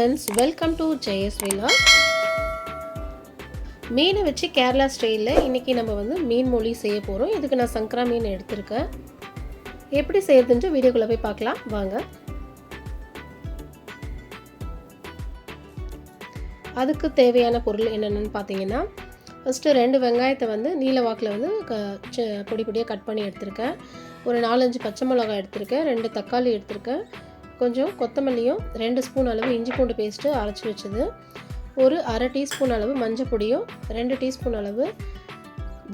Friends, welcome to Jayas vlog. மீனை வச்சு கேரளா ஸ்டைலில் இன்றைக்கி நம்ம மீன் மொழி செய்ய போகிறோம். இதுக்கு நான் சங்கரா மீன் எடுத்திருக்கேன். எப்படி செய்யறதுன்ட்டு வீடியோக்குள்ளே போய் பார்க்கலாம் வாங்க. அதுக்கு தேவையான பொருள் என்னென்னு பார்த்தீங்கன்னா, ஃபஸ்ட்டு 2 வெங்காயத்தை நீல வாக்கில் பொடி பொடியாக கட் பண்ணி எடுத்திருக்கேன். ஒரு 4-5 பச்சை மிளகாய் எடுத்திருக்கேன். 2 தக்காளி எடுத்திருக்கேன். கொஞ்சம் கொத்தமல்லியும் 2 ஸ்பூன் அளவு இஞ்சி பூண்டு பேஸ்ட்டு அரைச்சி வச்சது, ஒரு அரை டீஸ்பூன் அளவு மஞ்சள் பொடியும் 2 டீஸ்பூன் அளவு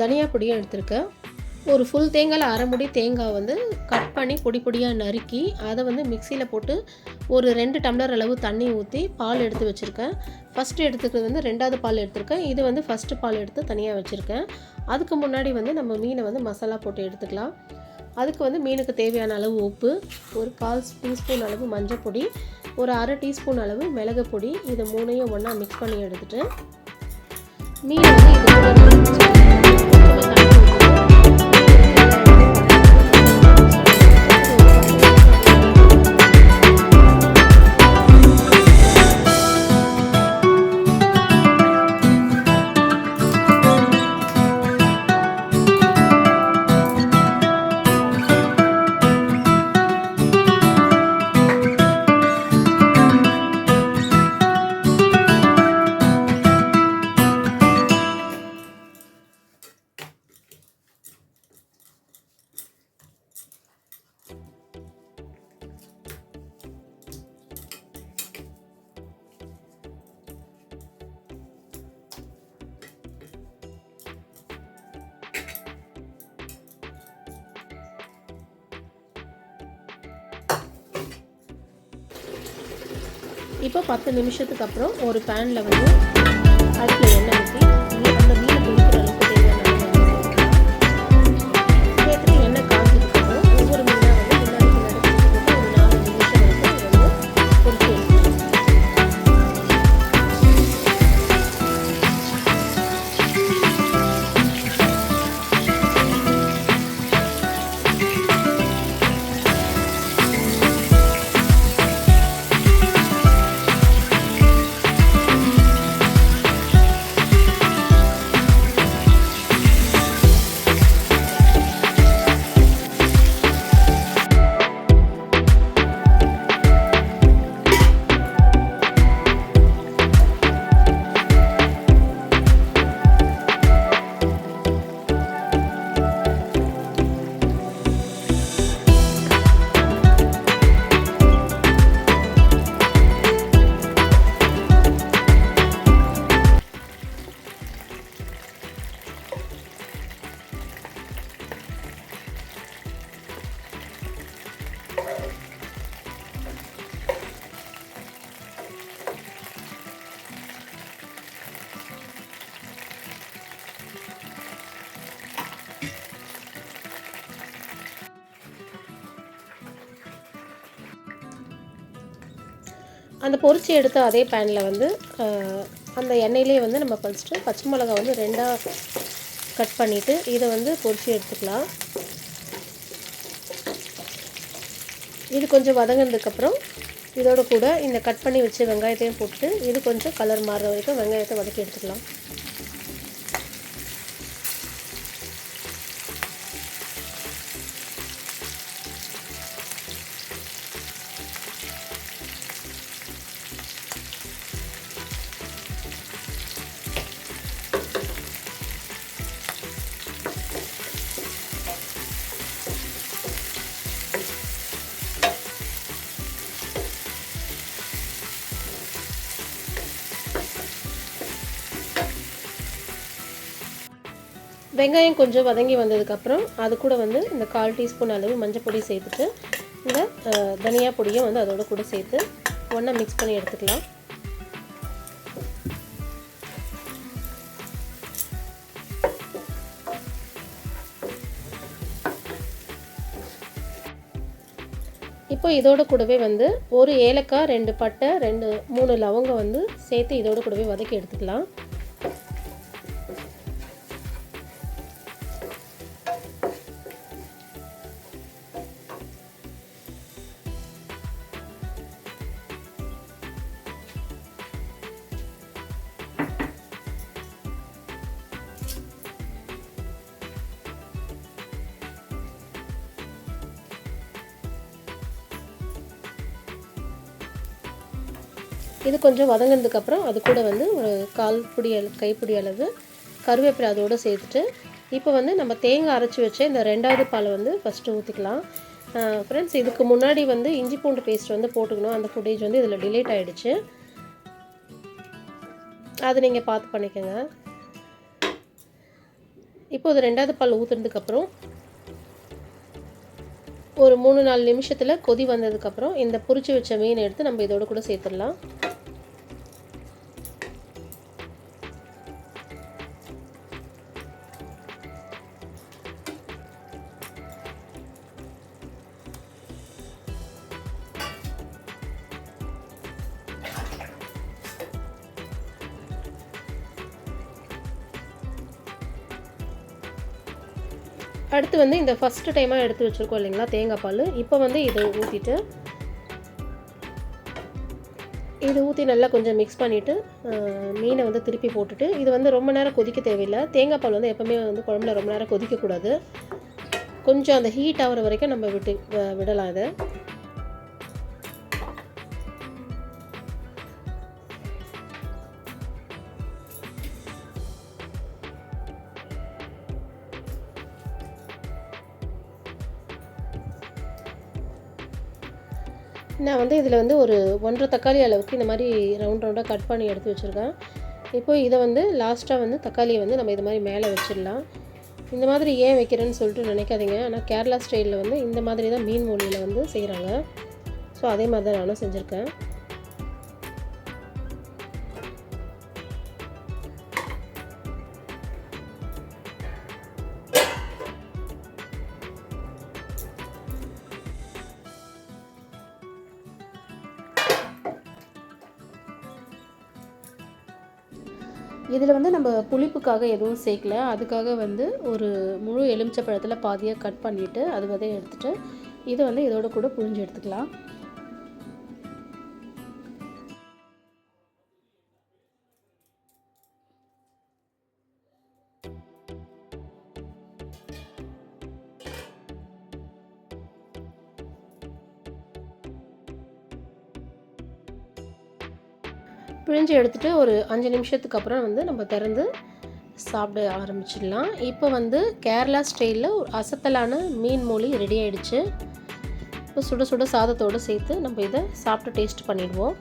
தனியா பொடியும் எடுத்திருக்கேன். ஒரு ஃபுல் தேங்காயில் அரை முடி தேங்காய் கட் பண்ணி பொடி பொடியாக நறுக்கி அதை மிக்சியில் போட்டு ஒரு 2 டம்ளர் அளவு தண்ணி ஊற்றி பால் எடுத்து வச்சுருக்கேன். ஃபஸ்ட்டு எடுத்துக்கிறது 2வது பால் எடுத்திருக்கேன். இது ஃபஸ்ட்டு பால் எடுத்து தனியாக வச்சுருக்கேன். அதுக்கு முன்னாடி நம்ம மீனை மசாலா போட்டு எடுத்துக்கலாம். அதுக்கு மீனுக்கு தேவையான அளவு உப்பு, ஒரு 1/4 டீஸ்பூன் அளவு மஞ்சள் பொடி, ஒரு அரை டீஸ்பூன் அளவு மிளகு பொடி, இது 3ஐயும் ஒன்றா மிக்ஸ் பண்ணி எடுத்துகிட்டு மீனை இப்போ 10 நிமிஷத்துக்கு அப்புறம் ஒரு பேனில் அடுப்பில் எண்ணெய் ஊற்றி அந்த மீனை பொரிக்கிற அளவுக்கு தேவையான சேர்த்துட்டு எண்ணெய் காய்ச்சதுக்கு அப்புறம் ஒவ்வொரு மீனாக முன்னாடி போட்டு ஒரு 4 நிமிஷம் வரைக்கும் பொரிச்சு எடுத்துக்கலாம். அந்த பொரிச்சு எடுத்த அதே பேனில் அந்த எண்ணெயிலே நம்ம ஃபஸ்ட்டு பச்சை மிளகாய் 2ஆக கட் பண்ணிவிட்டு இதை பொரிச்சு எடுத்துக்கலாம். இது கொஞ்சம் வதங்கினதுக்கப்புறம் இதோட கூட இந்த கட் பண்ணி வச்சு வெங்காயத்தையும் போட்டு இது கொஞ்சம் கலர் மாறுற வரைக்கும் வெங்காயத்தை வதக்கி எடுத்துக்கலாம். வெங்காயம் கொஞ்சம் வதங்கி வந்ததுக்கப்புறம் அது கூட இந்த 1/4 டீஸ்பூன் அளவு மஞ்சள் பொடி சேர்த்துட்டு இந்த தனியா பொடியும் அதோட கூட சேர்த்து ஒன்றா மிக்ஸ் பண்ணி எடுத்துக்கலாம். இப்போ இதோட கூடவே ஒரு ஏலக்காய், 2 பட்டை, 3 லவங்கம் சேர்த்து இதோட கூடவே வதக்கி எடுத்துக்கலாம். இது கொஞ்சம் வதங்கினதுக்கப்புறம் அது கூட வந்து ஒரு கைப்பிடி அளவு கருவேப்பிலை அதோடு சேர்த்துட்டு இப்போ வந்து நம்ம தேங்காய் அரைச்சி வச்ச இந்த 2வது பாலை வந்து ஃபஸ்ட்டு ஊற்றிக்கலாம். ஃப்ரெண்ட்ஸ், இதுக்கு முன்னாடி வந்து இஞ்சி பூண்டு பேஸ்ட் வந்து போட்டுக்கணும். அந்த ஃபுட்டேஜ் வந்து இதில் டிலேட் ஆகிடுச்சு. அது நீங்கள் பார்த்து பண்ணிக்கோங்க. இப்போ இது 2வது பால் ஊற்றுனதுக்கப்புறம் ஒரு 3-4 நிமிஷத்தில் கொதி வந்ததுக்கப்புறம் இந்த பொரிச்சு வச்ச மீனை எடுத்து நம்ம இதோட கூட சேர்த்துடலாம். அடுத்து வந்து இந்த ஃபஸ்ட்டு டைமாக எடுத்து வச்சுருக்கோம் இல்லைங்களா தேங்காய் பால், இப்போ வந்து இதை ஊற்றிட்டு இது ஊற்றி நல்லா கொஞ்சம் மிக்ஸ் பண்ணிவிட்டு மீனை வந்து திருப்பி போட்டுட்டு இது வந்து ரொம்ப நேரம் கொதிக்க தேவையில்லை. தேங்காய் பால் வந்து எப்போவுமே வந்து குழம்புல ரொம்ப நேரம் கொதிக்கக்கூடாது. கொஞ்சம் அந்த ஹீட் ஆகிற வரைக்கும் நம்ம விடலாம் இதை. நான் வந்து இதில் வந்து ஒரு 1½ தக்காளி அளவுக்கு இந்த மாதிரி ரவுண்டாக கட் பண்ணி எடுத்து வச்சுருக்கேன். இப்போது இதை வந்து லாஸ்ட்டாக வந்து தக்காளியை வந்து நம்ம இது மாதிரி மேலே வச்சிடலாம். இந்த மாதிரி ஏன் வைக்கிறேன்னு சொல்லிட்டு நினைக்காதீங்க. ஆனால் கேரளா ஸ்டைலில் வந்து இந்த மாதிரி தான் மீன் மொழியில் வந்து செய்கிறாங்க. ஸோ அதே மாதிரி தான் நானும் செஞ்சுருக்கேன். இதில் வந்து நம்ம புளிப்புக்காக எதுவும் சேர்க்கல. அதுக்காக வந்து ஒரு முழு எலுமிச்சை பழத்தில் பாதியாக கட் பண்ணிவிட்டு அது விதையை எடுத்துகிட்டு இதை வந்து இதோட கூட புழிஞ்சு எடுத்துக்கலாம். பிழிஞ்சு எடுத்துகிட்டு ஒரு 5 நிமிஷத்துக்கு அப்புறம் வந்து நம்ம திறந்து சாப்பிட ஆரம்பிச்சிடலாம். இப்போ வந்து கேரளா ஸ்டைலில் ஒரு அசத்தலான மீன் மொழி ரெடி ஆகிடுச்சு. இப்போ சுட சுட சாதத்தோடு சேர்த்து நம்ம இதை சாப்பிட்டு டேஸ்ட் பண்ணிடுவோம்.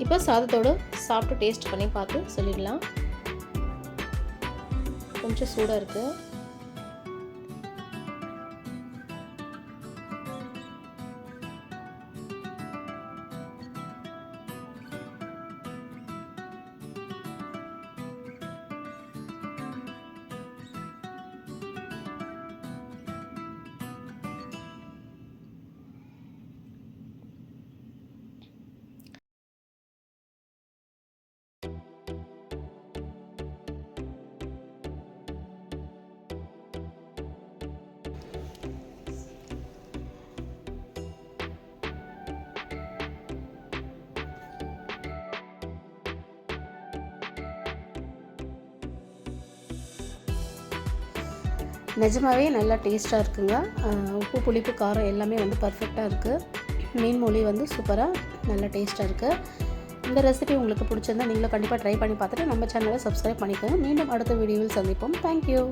இப்போ சாதத்தோடு சாப்பிட்டு டேஸ்ட் பண்ணி பார்த்து சொல்லிடலாம். கொஞ்சம் சூடாக இருக்குது. நிஜமாகவே நல்லா டேஸ்ட்டாக இருக்குங்க. உப்பு புளிப்பு காரம் எல்லாமே வந்து பர்ஃபெக்டாக இருக்குது. மீன் மொழி வந்து சூப்பராக நல்லா டேஸ்ட்டாக இருக்குது. இந்த ரெசிபி உங்களுக்கு பிடிச்சிருந்தா நீங்களும் கண்டிப்பாக ட்ரை பண்ணி பார்த்துட்டு நம்ம சேனலை சப்ஸ்கிரைப் பண்ணிக்கோங்க. மீண்டும் அடுத்த வீடியோவில் சந்திப்போம். தேங்க்யூ.